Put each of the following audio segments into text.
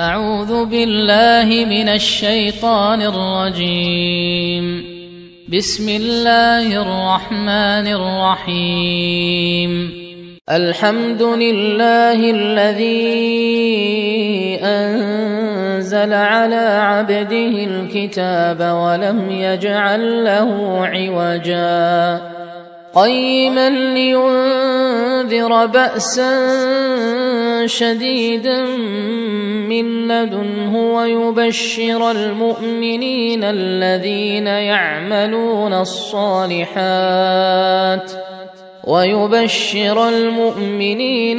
أعوذ بالله من الشيطان الرجيم. بسم الله الرحمن الرحيم. الحمد لله الذي أنزل على عبده الكتاب ولم يجعل له عوجا قيما لينذر بأسا شديدا من لدنه ويبشر المؤمنين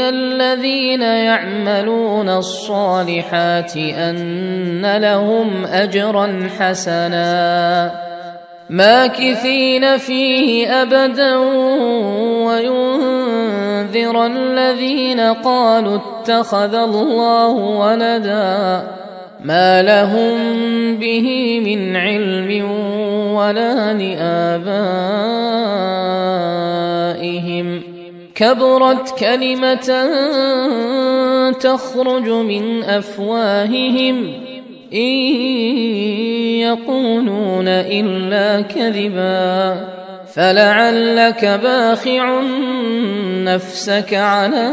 الذين يعملون الصالحات أن لهم أجرا حسنا ماكثين فيه أبدا وينذر الذين قالوا اتخذ الله ولدا ما لهم به من علم ولا لآبائهم كبرت كلمة تخرج من أفواههم إن يقولون إلا كذبا فلعلك باخع نفسك على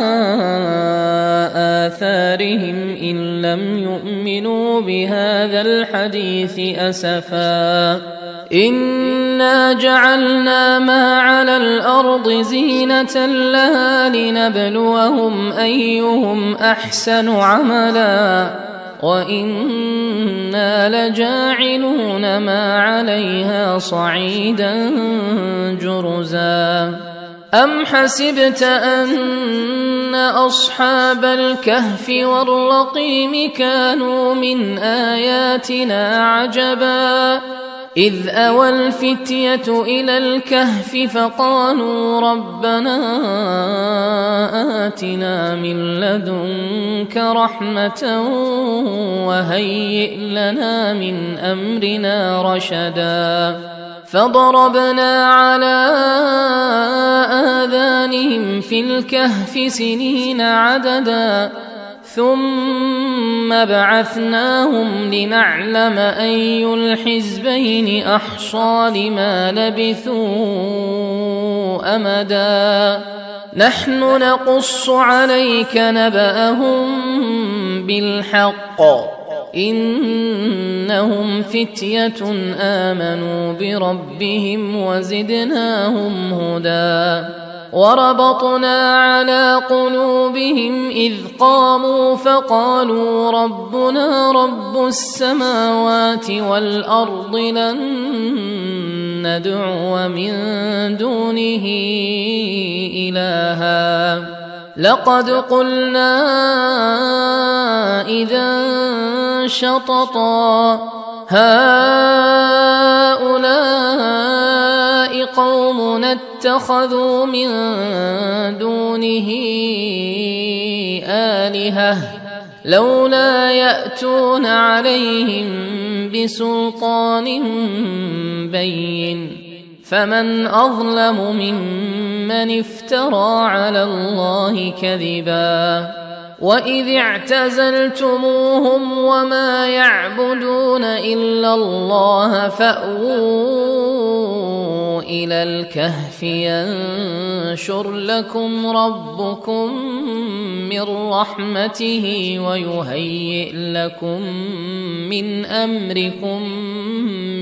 آثارهم إن لم يؤمنوا بهذا الحديث أسفا إنا جعلنا ما على الأرض زينة لها لنبلوهم أيهم أحسن عملا وإنا لجاعلون ما عليها صعيدا جرزا أم حسبت أن أصحاب الكهف والرقيم كانوا من آياتنا عجبا إذ أوى الفتية إلى الكهف فقالوا ربنا آتنا من لدنك رحمة وهيئ لنا من أمرنا رشدا فضربنا على آذانهم في الكهف سنين عددا ثم بعثناهم لنعلم أي الحزبين أحصى لما لبثوا أمدا نحن نقص عليك نبأهم بالحق إنهم فتية آمنوا بربهم وزدناهم هدى وربطنا على قلوبهم إذ قاموا فقالوا ربنا رب السماوات والأرض لن ندعو من دونه إلها لقد قلنا إذا شططا هؤلاء قومنا اتخذوا من دونه آلهة لولا يأتون عليهم بسلطان بين فمن أظلم ممن افترى على الله كذبا وإذ اعتزلتموهم وما يعبدون إلا الله فأووا إلى الكهف ينشر لكم ربكم من رحمته ويهيئ لكم من أمركم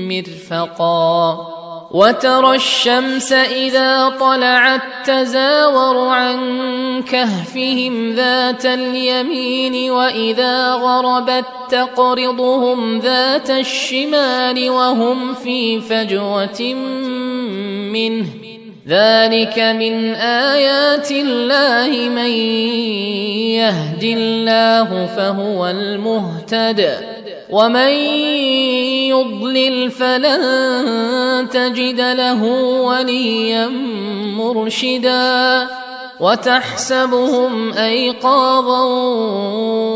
مرفقا وترى الشمس إذا طلعت تزاور عن كهفهم ذات اليمين وإذا غربت تقرضهم ذات الشمال وهم في فجوة منه ذلك من آيات الله من يهد الله فهو المهتد ومن يضلل فلن تجد له وليا مرشدا وتحسبهم أيقاظا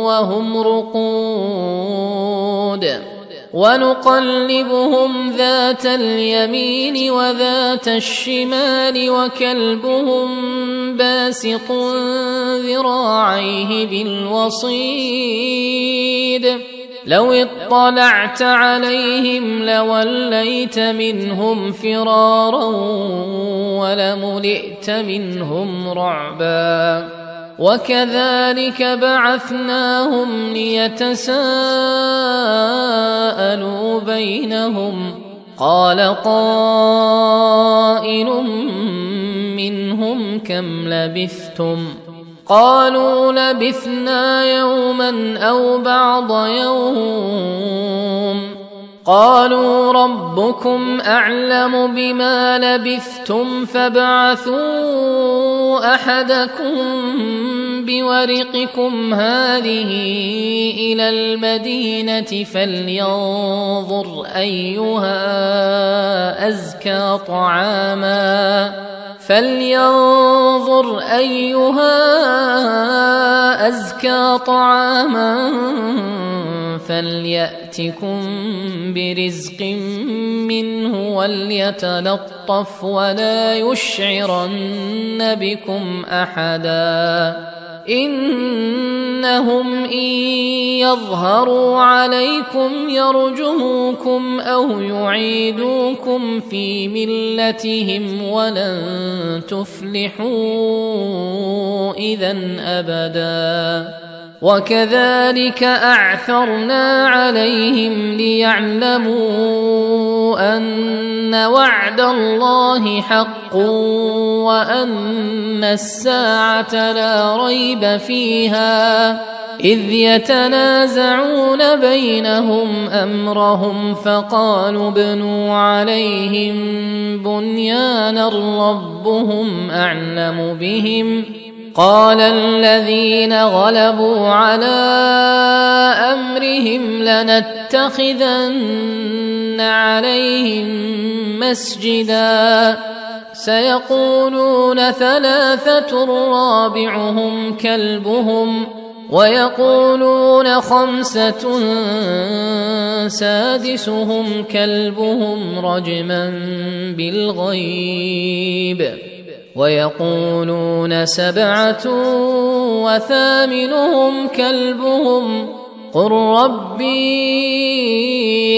وهم رقود ونقلبهم ذات اليمين وذات الشمال وكلبهم باسط ذراعيه بالوصيد لو اطلعت عليهم لوليت منهم فرارا ولملئت منهم رعبا وكذلك بعثناهم ليتساءلوا بينهم قال قائل منهم كم لبثتم قالوا لبثنا يوما أو بعض يوم قالوا ربكم أعلم بما لبثتم فابعثوا أحدكم بورقكم هذه إلى المدينة فلينظر أيها أزكى طعاما فليأتكم برزق منه وليتلطف ولا يشعرن بكم أحدا إنهم إن يظهروا عليكم يرجموكم أو يعيدوكم في ملتهم ولن تفلحوا إذا أبدا وكذلك أعثرنا عليهم ليعلموا أن وعد الله حق وأن الساعة لا ريب فيها إذ يتنازعون بينهم أمرهم فقالوا ابنوا عليهم بنيانا ربهم أعلم بهم قال الذين غلبوا على أمرهم لنتخذن عليهم مسجدا سيقولون ثلاثة رابعهم كلبهم ويقولون خمسة سادسهم كلبهم رجما بالغيب ويقولون سبعة وثامنهم كلبهم قل ربي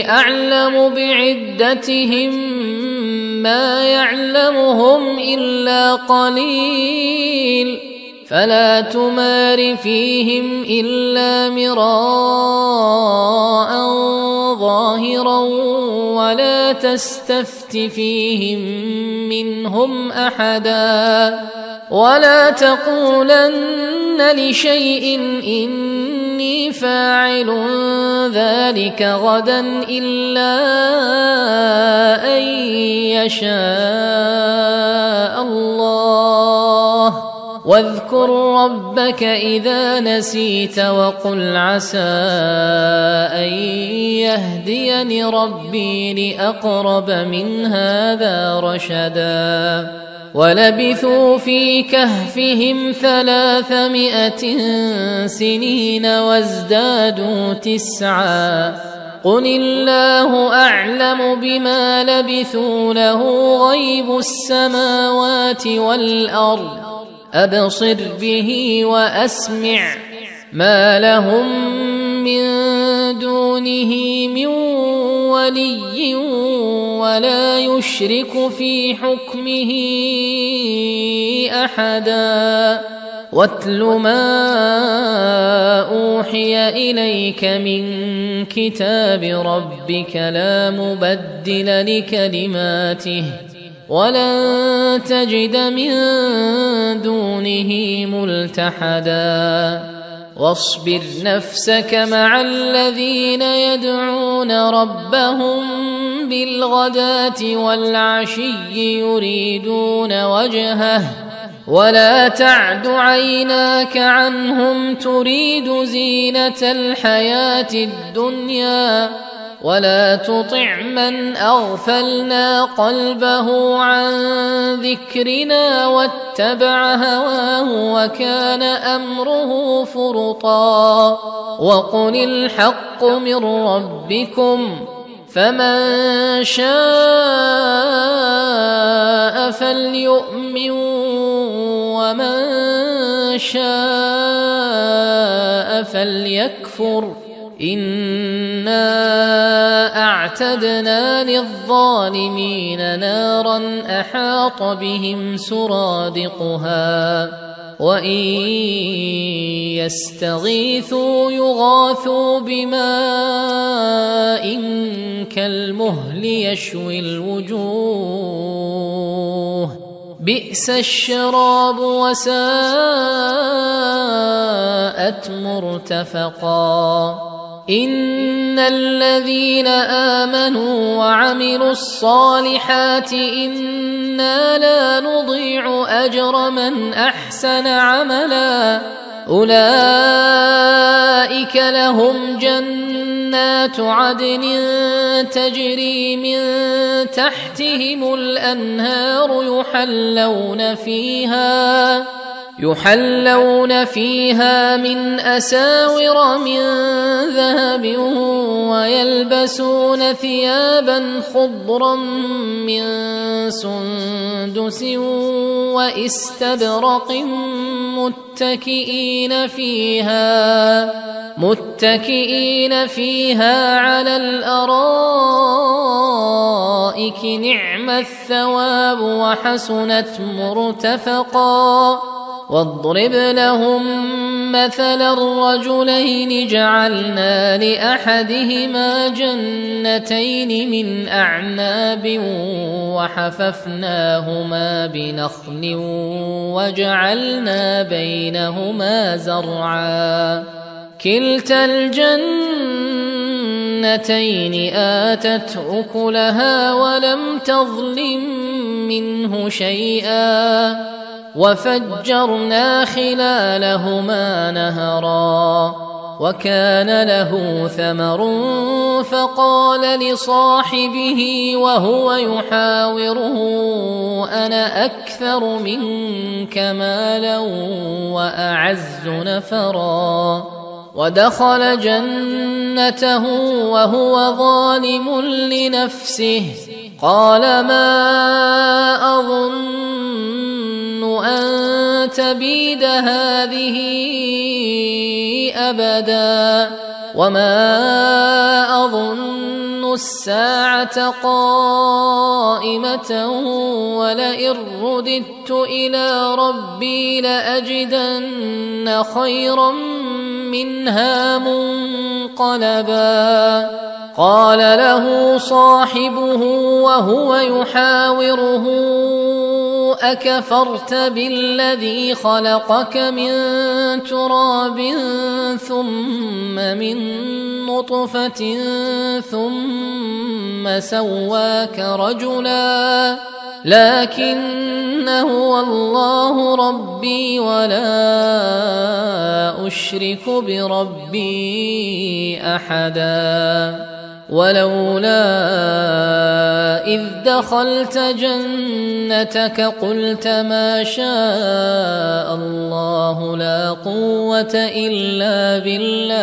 أعلم بعدتهم ما يعلمهم إلا قليل فلا تمار فيهم إلا مراء ظاهرا ولا تستفت فيهم منهم أحدا ولا تقولن لشيء إني فاعل ذلك غدا إلا أن يشاء الله واذكر ربك إذا نسيت وقل عسى أن يهديني ربي لأقرب من هذا رشدا ولبثوا في كهفهم 300 سنين وازدادوا 9 قل الله أعلم بما لبثوا له غيب السماوات والأرض أبصر به وأسمع ما لهم من دونه من ولي ولا يشرك في حكمه أحدا واتل ما أوحي إليك من كتاب ربك لا مبدل لكلماته ولن تجد من دونه ملتحدا واصبر نفسك مع الذين يدعون ربهم بالغداة والعشي يريدون وجهه ولا تعد عيناك عنهم تريد زينة الحياة الدنيا ولا تطع من أغفلنا قلبه عن ذكرنا واتبع هواه وكان أمره فرطا وقل الحق من ربكم فمن شاء فليؤمن ومن شاء فليكفر إنا أعتدنا للظالمين نارا أحاط بهم سرادقها وإن يستغيثوا يغاثوا بماء كالمهل يشوي الوجوه بئس الشراب وساءت مرتفقا إن الذين آمنوا وعملوا الصالحات إنا لا نضيع أجر من أحسن عملا أولئك لهم جنات عدن تجري من تحتهم الأنهار يحلون فيها من أساور من ذهب ويلبسون ثيابا خضرا من سندس واستبرق متكئين فيها على الأرائك نعم الثواب وحسنت مرتفقا واضرب لهم مثلا الرجلين جعلنا لأحدهما جنتين من أعناب وحففناهما بنخل وجعلنا بينهما زرعا كلتا الجنتين آتت أكلها ولم تظلم منه شيئا وفجرنا خلالهما نهرا وكان له ثمر فقال لصاحبه وهو يحاوره أنا أكثر منك مالا وأعز نفرا ودخل جنته وهو ظالم لنفسه قال ما أظن أن تبيد هذه أبدا وما أظن الساعة قائمة ولئن رددت إلى ربي لأجدن خيرا منها منقلبا قال له صاحبه وهو يحاوره أكفرت بالذي خلقك من تراب ثم من نطفة ثم سواك رجلا لكن هو الله ربي ولا أشرك بربي أحدا ولولا إذ دخلت جنتك قلت ما شاء الله لا قوة إلا بالله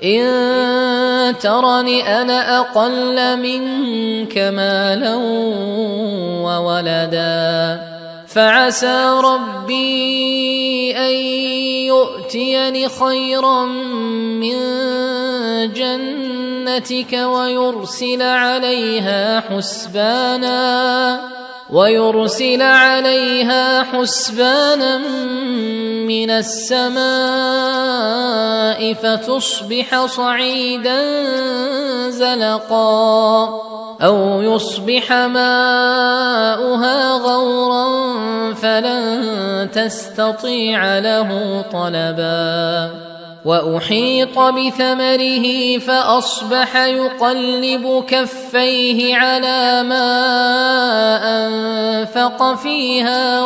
إن ترني أنا أقل منك مالا وولدا فعسى ربي أن يؤتيني خيرا من جنتك ويرسل عليها حسبانا من السماء فتصبح صعيدا زلقا أو يصبح ماؤها غورا فلن تستطيع له طلبا وأحيط بثمره فأصبح يقلب كفيه على ما أنفق فيها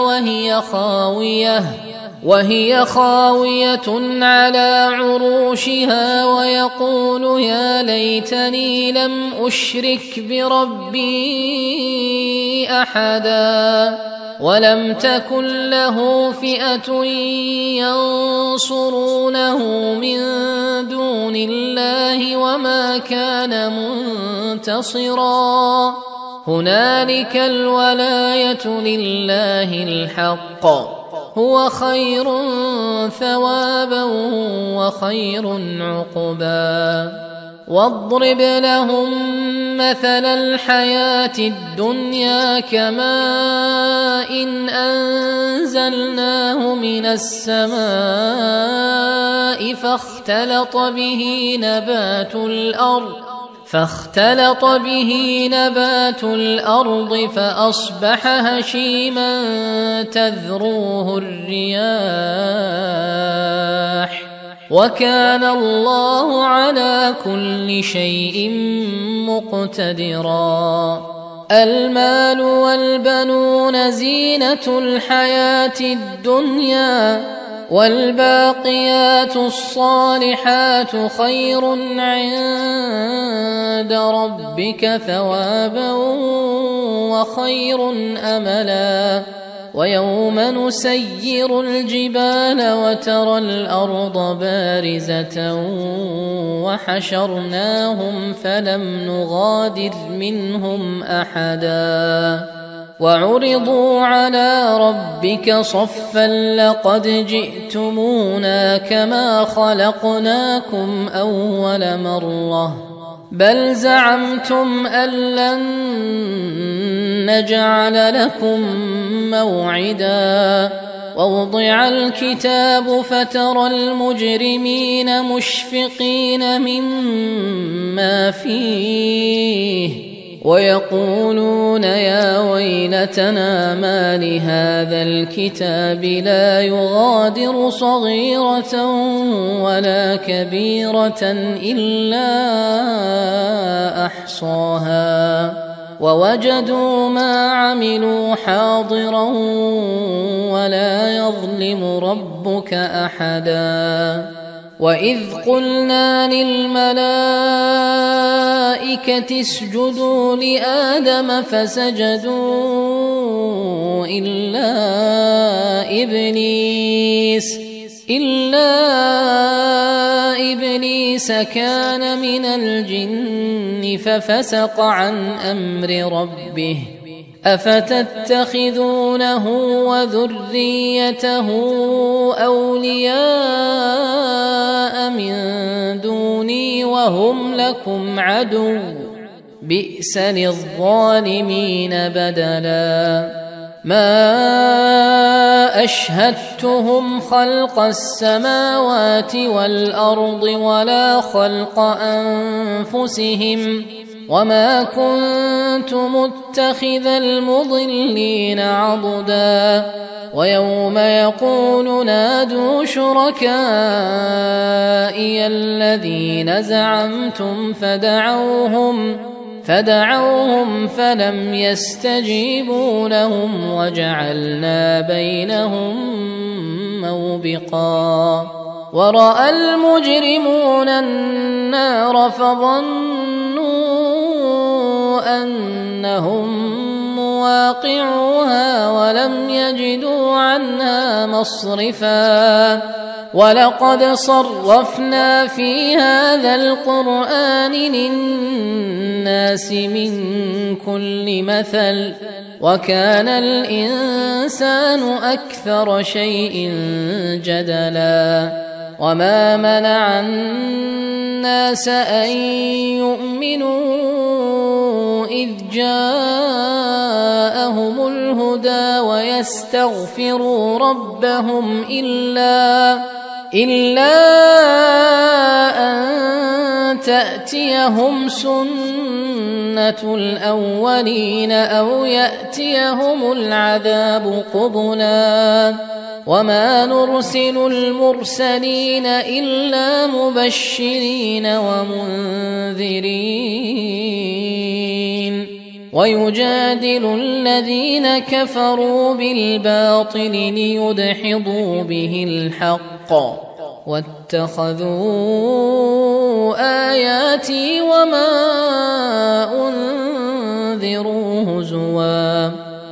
وهي خاوية على عروشها ويقول يا ليتني لم أشرك بربي أحدا ولم تكن له فئة ينصرونه من دون الله وما كان منتصرا هنالك الولاية لله الحق هو خير ثوابا وخير عقبا واضرب لهم مثل الحياة الدنيا كماء إن أنزلناه من السماء فاختلط به نبات الأرض فأصبح هشيما تذروه الرياح وكان الله على كل شيء مقتدرا المال والبنون زينة الحياة الدنيا والباقيات الصالحات خير عند ربك ثوابا وخير أملا ويوم نسير الجبال وترى الأرض بارزة وحشرناهم فلم نغادر منهم أحدا وعرضوا على ربك صفا لقد جئتمونا كما خلقناكم أول مرة بل زعمتم أن لن نجعل لكم موعدا ووضع الكتاب فترى المجرمين مشفقين مما فيه ويقولون يا ويلتنا ما لهذا الكتاب لا يغادر صغيرة ولا كبيرة إلا أحصاها ووجدوا ما عملوا حاضرا ولا يظلم ربك أحدا وإذ قلنا للملائكة اسجدوا لآدم فسجدوا إلا إبليس كان من الجن ففسق عن أمر ربه أفتتخذونه وذريته أولياء من دوني وهم لكم عدو بئس للظالمين بدلا ما أشهدتهم خلق السماوات والأرض ولا خلق أنفسهم وما كنت متخذ المضلين عضدا ويوم يقول نادوا شركائي الذين زعمتم فدعوهم فلم يستجيبوا لهم وجعلنا بينهم موبقا ورأى المجرمون النار فظنوا أنهم مواقعوها ولم يجدوا عنها مصرفا ولقد صرفنا في هذا القرآن للناس من كل مثل وكان الإنسان أكثر شيء جدلا وما منع الناس أن يؤمنوا إذ جاءهم الهدى ويستغفروا ربهم إلا أن تأتيهم سنة الأولين أو يأتيهم العذاب قبلا وما نرسل المرسلين إلا مبشرين ومنذرين ويجادل الذين كفروا بالباطل ليدحضوا به الحق واتخذوا آياتي وما أنذروا هزوا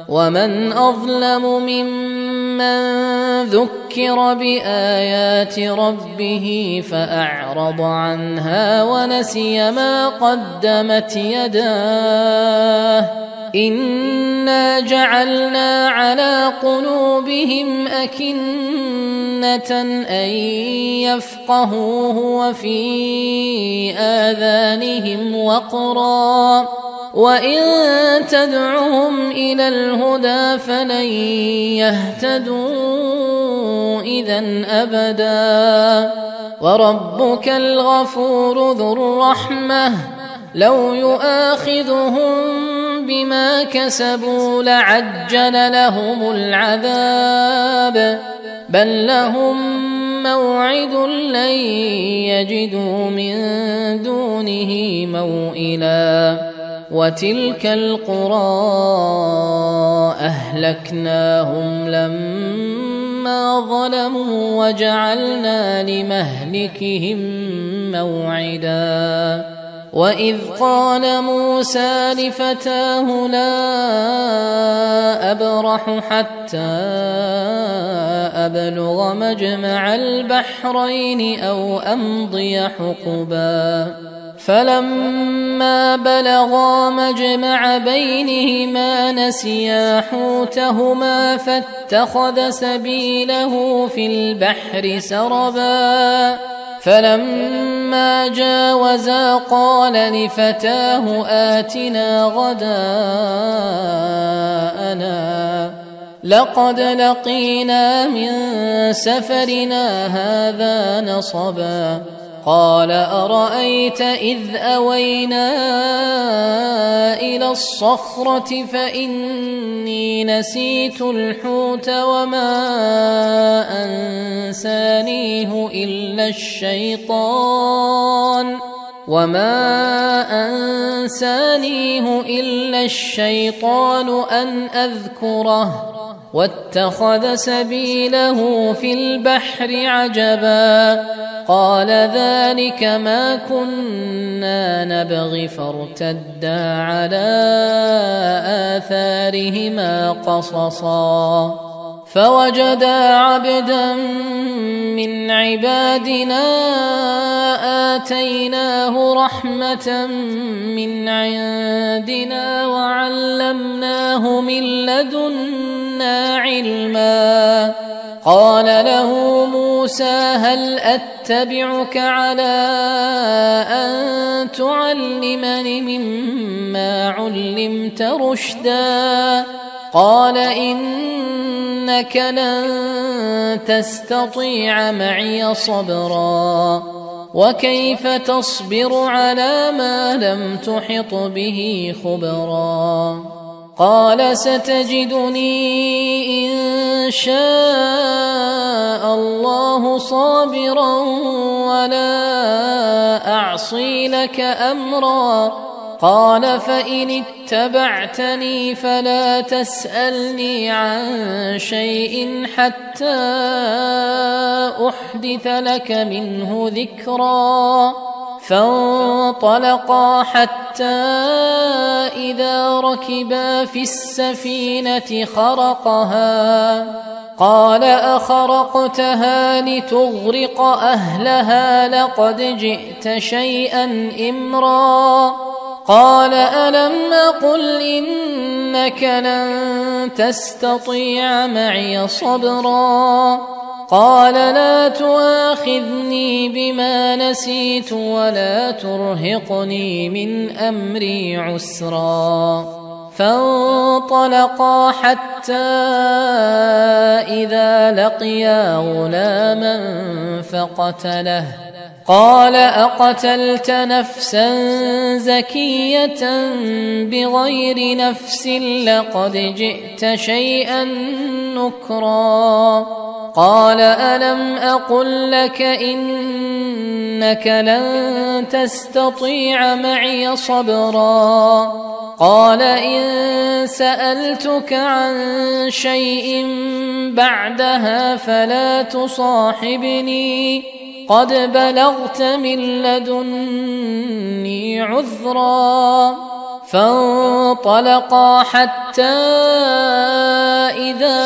ومن أظلم ممن ذكر بآيات ربه فأعرض عنها ونسي ما قدمت يداه إنا جعلنا على قلوبهم أكنة أن يفقهوه وفي آذانهم وقرا وإن تدعهم إلى الهدى فلن يهتدوا إذن أبدا وربك الغفور ذو الرحمة لو يؤاخذهم بما كسبوا لعجل لهم العذاب بل لهم موعد لن يجدوا من دونه موئلا وتلك القرى أهلكناهم لما ظلموا وجعلنا لمهلكهم موعدا وإذ قال موسى لفتاه لا أبرح حتى أبلغ مجمع البحرين أو أمضي حقبا فلما بلغا مجمع بينهما نسيا حوتهما فاتخذ سبيله في البحر سربا فلما جاوزا قال لفتاه آتنا غداءنا لقد لقينا من سفرنا هذا نصبا قال أرأيت إذ أوينا إلى الصخرة فإني نسيت الحوت وما أنسانيه إلا الشيطان أن أذكره واتخذ سبيله في البحر عجبا قال ذلك ما كنا نبغي فارتدا على آثارهما قصصا فوجدا عبدا من عبادنا آتيناه رحمة من عندنا وعلمناه من لدنا علما قال له موسى هل أتبعك على أن تعلمني مما علمت رشدا قال إنك لن تستطيع معي صبرا وكيف تصبر على ما لم تحط به خبرا قال ستجدني إن شاء الله صابرا ولا أعصي لك أمرا قال فإن اتبعتني فلا تسألني عن شيء حتى أحدث لك منه ذكرا فانطلقا حتى إذا ركبا في السفينة خرقها قال أخرقتها لتغرق أهلها لقد جئت شيئا إمرا قال ألم أقل إنك لن تستطيع معي صبرا قال لا تؤاخذني بما نسيت ولا ترهقني من أمري عسرا فانطلقا حتى إذا لقيا غلاما فقتله قال أقتلت نفسا زكية بغير نفس لقد جئت شيئا نكرا قال ألم أقل لك إنك لن تستطيع معي صبرا قال إن سألتك عن شيء بعدها فلا تصاحبني قد بلغت من لدني عذرا. فانطلقا حتى إذا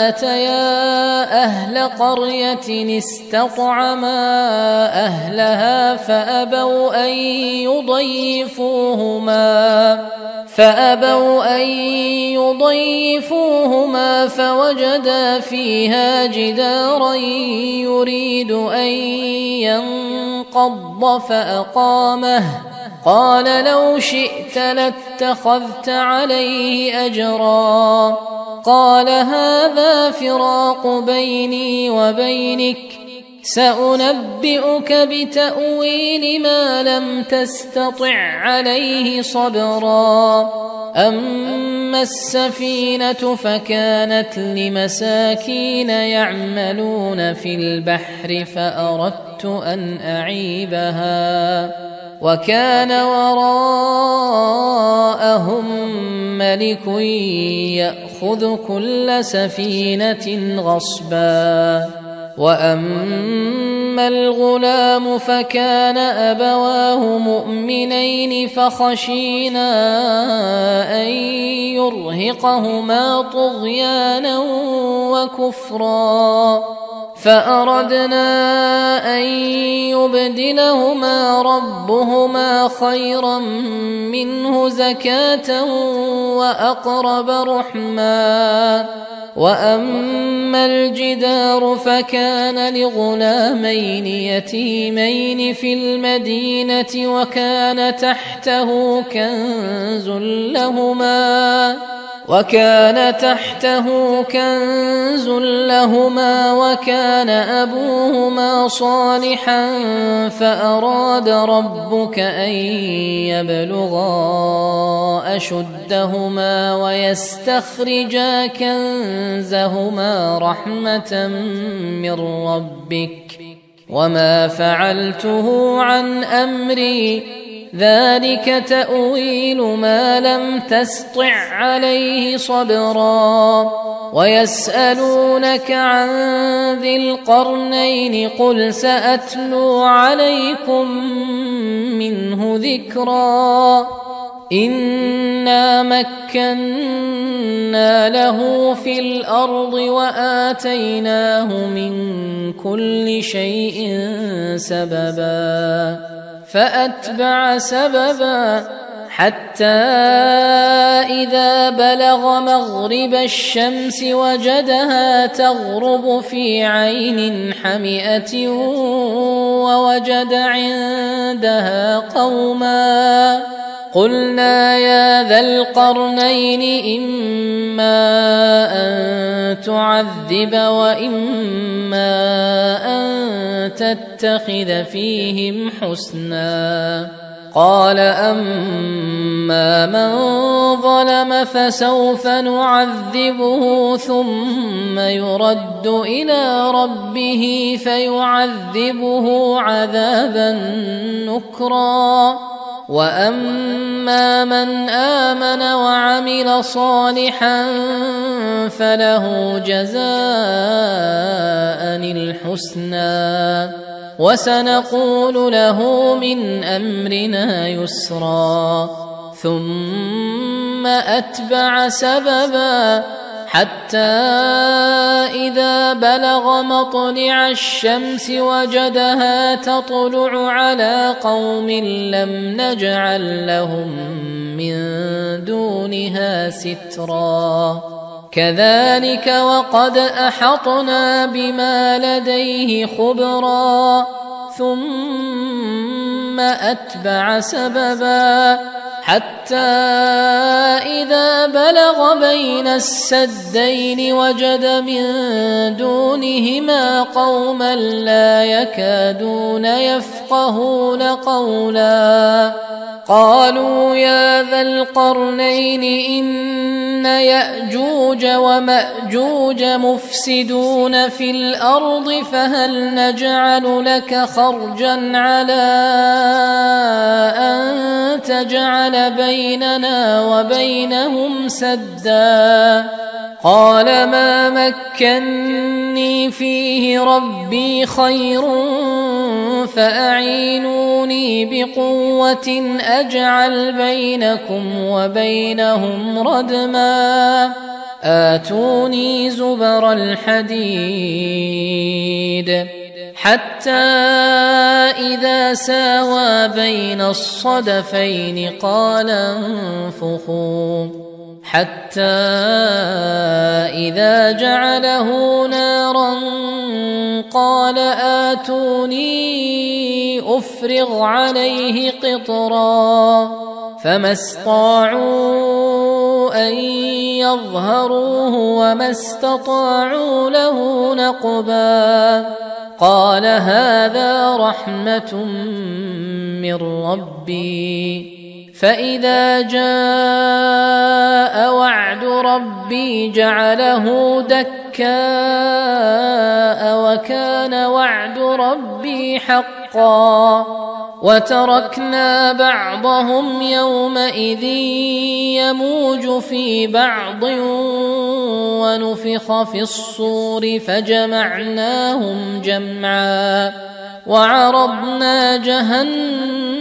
أتيا أهل قرية استطعما أهلها فأبوا أن يضيفوهما فوجدا فيها جدارا يريد أن ينقض فأقامه. قال لو شئت لاتخذت عليه أجرا. قال هذا فراق بيني وبينك سأنبئك بتأويل ما لم تستطع عليه صبرا. أما السفينة فكانت لمساكين يعملون في البحر فأردت أن أعيبها وكان وراءهم ملك يأخذ كل سفينة غصبا. وأما الغلام فكان أبواه مؤمنين فخشينا أن يرهقهما طغيانا وكفرا فأردنا أن يبدلهما ربهما خيرا منه زكاة وأقرب رحما. وأما الجدار فكان لغلامين يتيمين في المدينة وكان تحته كنز لهما وكان أبوهما صالحا فأراد ربك أن يبلغا أشدهما ويستخرجا كنزهما رحمة من ربك وما فعلته عن أمري ذلك تأويل ما لم تسطع عليه صبرا. ويسألونك عن ذي القرنين قل سأتلو عليكم منه ذكرا. إنا مكنا له في الأرض وآتيناه من كل شيء سببا فأتبع سببا حتى إذا بلغ مغرب الشمس وجدها تغرب في عين حمئة ووجد عندها قوما قلنا يا ذا القرنين إما أن تعذب وإما أن تتخذ فيهم حسنا. قال أما من ظلم فسوف نعذبه ثم يرد إلى ربه فيعذبه عذابا نكرا. وأما من آمن وعمل صالحا فله جزاء الحسنى وسنقول له من أمرنا يسرا. ثم أتبع سببا حتى إذا بلغ مطلع الشمس وجدها تطلع على قوم لم نجعل لهم من دونها سترا. كذلك وقد أحطنا بما لديه خبرا. ثم أتبع سببا حتى إذا بلغ بين السدين وجد من دونهما قوما لا يكادون يفقهون قولا قالوا يا ذا القرنين إن يأجوج ومأجوج مفسدون في الأرض فهل نجعل لك خرجا على أن تجعل بيننا وبينهم سدا قال ما مكني فيه ربي خير فأعينوني بقوة أجعل بينكم وبينهم ردما آتوني زبر الحديد حتى إذا ساوى بين الصدفين قال انفخوا حتى إذا جعله نارا قال آتوني أفرغ عليه قطرا فما استطاعوا أن يظهروه وما استطاعوا له نقبا قال هذا رحمة من ربي فإذا جاء وعد ربي جعله دكاء وكان وعد ربي حقا وتركنا بعضهم يومئذ يموج في بعض ونفخ في الصور فجمعناهم جمعا وعرضنا جهنم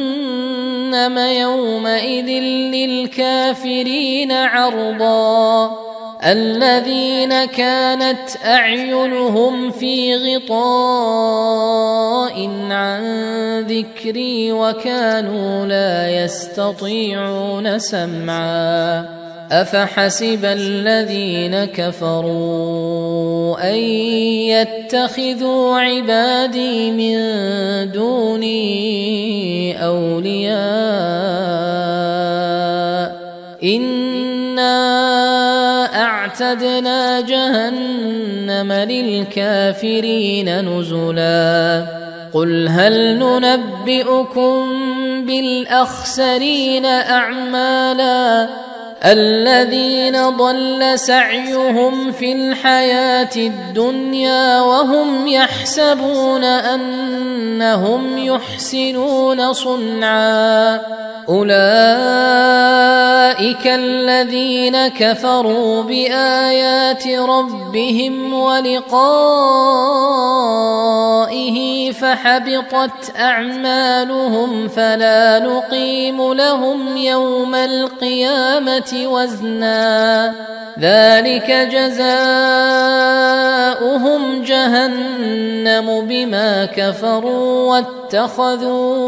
يومئذ للكافرين عرضا الذين كانت أعينهم في غطاء عن ذكري وكانوا لا يستطيعون سمعا أفحسب الذين كفروا أن يتخذوا عبادي من دوني أولياء إنا أعتدنا جهنم للكافرين نزلا قل هل ننبئكم بالأخسرين أعمالا الذين ضل سعيهم في الحياة الدنيا وهم يحسبون أنهم يحسنون صنعا أولئك الذين كفروا بآيات ربهم ولقائه فحبطت أعمالهم فلا نقيم لهم يوم القيامة وزنا ذلك جزاؤهم جهنم بما كفروا واتخذوا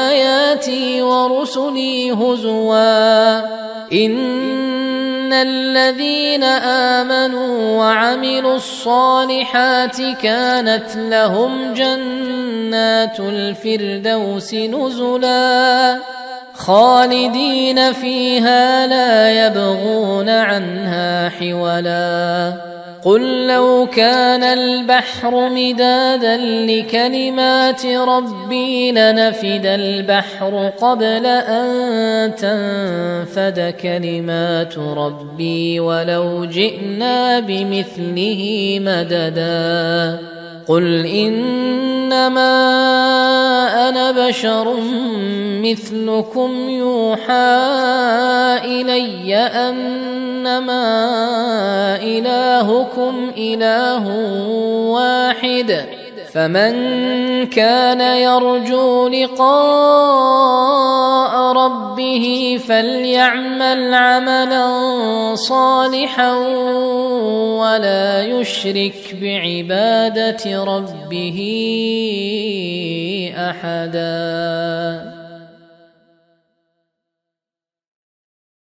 آياتي ورسلي هزوا إن الذين آمنوا وعملوا الصالحات كانت لهم جنات الفردوس نزلا خالدين فيها لا يبغون عنها حولا قل لو كان البحر مدادا لكلمات ربي لنفد البحر قبل أن تنفد كلمات ربي ولو جئنا بمثله مددا قل إنما أنا بشر مثلكم يوحى إلي أنما إلهكم إله واحد فمن كان يرجو لقاء ربه فليعمل عملا صالحا ولا يشرك بعبادة ربه أحدا.